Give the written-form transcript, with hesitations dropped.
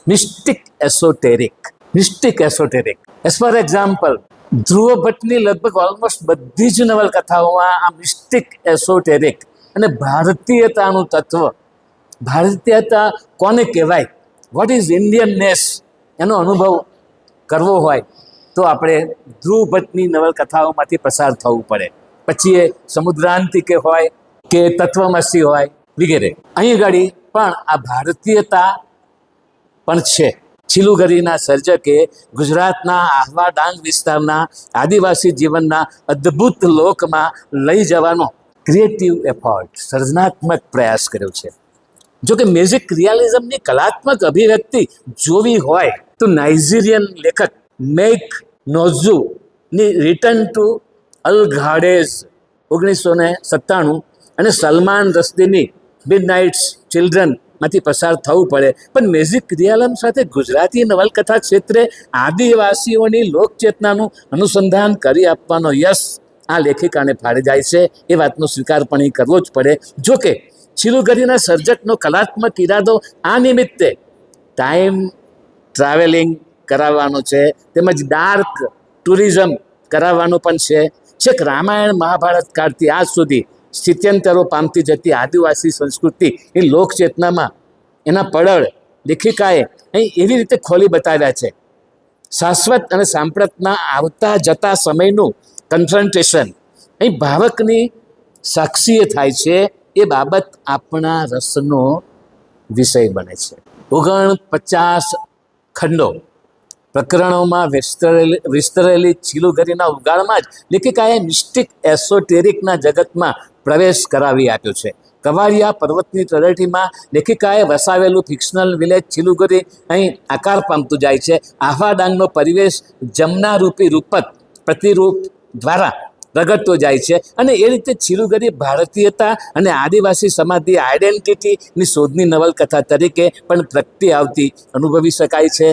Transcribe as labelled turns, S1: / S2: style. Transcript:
S1: Mistake esoteric. Mystic esoteric as for example, Dhruv ભટ્ટની લગભગ almost બધી જ નવલકથાઓમાં આ મિસ્ટિક એસોટેરિક અને ભારતીયતાનું તત્વ, ભારતીયતા કોને કહેવાય, વોટ ઇઝ ઇન્ડિયનનેસ, એનો અનુભવ કરવો હોય તો આપણે ધ્રુવ ભટ્ટની નવલકથાઓમાંથી પસાર થવું પડે. પછી એ સમુદ્રાંતિકે હોય કે તત્વમસી હોય વગેરે. અહીં આગળ પણ આ ભારતીયતા પણ છે. છીલુગરીના સર્જકે ગુજરાતના આહવા ડાંગ વિસ્તારના આદિવાસી જીવનના અદ્ભુત લોકમાં લઈ જવાનો ક્રિએટિવ એફર્ટ, સર્જનાત્મક પ્રયાસ કર્યો છે. જો કે મ્યુઝિક રિયાલિઝમની કલાત્મક અભિવ્યક્તિ જોવી હોય તો નાઇજીરિયન લેખક મેક નોઝુની રિટર્ન ટુ અલઘાડેઝ 1997 અને સલમાન રશ્દીની મિડનાઇટ્સ ચિલ્ડ્રન માંથી પસાર થવું પડે. પણ મ્યુઝિક રિયાલિઝમ સાથે ગુજરાતી નવલકથા ક્ષેત્રે આદિવાસીઓની લોકચેતનાનું અનુસંધાન કરી આપવાનો યશ આ લેખિકાને ફાળે જાય છે, એ વાતનો સ્વીકાર પણ અહીં કરવો જ પડે. જો કે છીલુગરીના સર્જકનો કલાત્મક ઈરાદો આ નિમિત્તે ટાઈમ ટ્રાવેલિંગ કરાવવાનો છે, તેમજ ડાર્ક ટુરિઝમ કરાવવાનું પણ છે. છેક રામાયણ મહાભારત કાળથી આજ સુધી સ્થિત્યંતરો પામતી જતી આદિવાસી સંસ્કૃતિ એ લોકચેતનામાં એના પડળ લેખિકાએ અહીં એવી રીતે ખોલી બતાવ્યા છે. શાશ્વત અને સાંપ્રતના આવતા જતા સમયનું કન્ફ્રન્ટેશન અહીં ભાવકની સાક્ષીએ થાય છે. એ બાબત આપણા રસનો વિષય બને છે. 49 ખંડો પ્રકરણોમાં વિસ્તરેલી છીલુગરીના ઉગાડમાં જ લેખિકાએ મિસ્ટિક એસોટેરિકના જગતમાં પ્રવેશ કરાવી આપ્યો છે. કવાડિયા પર્વતની તળેટીમાં લેખિકાએ વસાવેલું ફિક્શનલ વિલેજ છીલુગરી અહીં આકાર પામતું જાય છે. આહવા ડાંગનો પરિવેશ જમનારૂપી રૂપક પ્રતિરૂપ દ્વારા પ્રગટતો જાય છે અને એ રીતે છીલુગરી ભારતીયતા અને આદિવાસી સમાજની આઈડેન્ટિટીની શોધની નવલકથા તરીકે પણ પ્રગટી આવતી અનુભવી શકાય છે.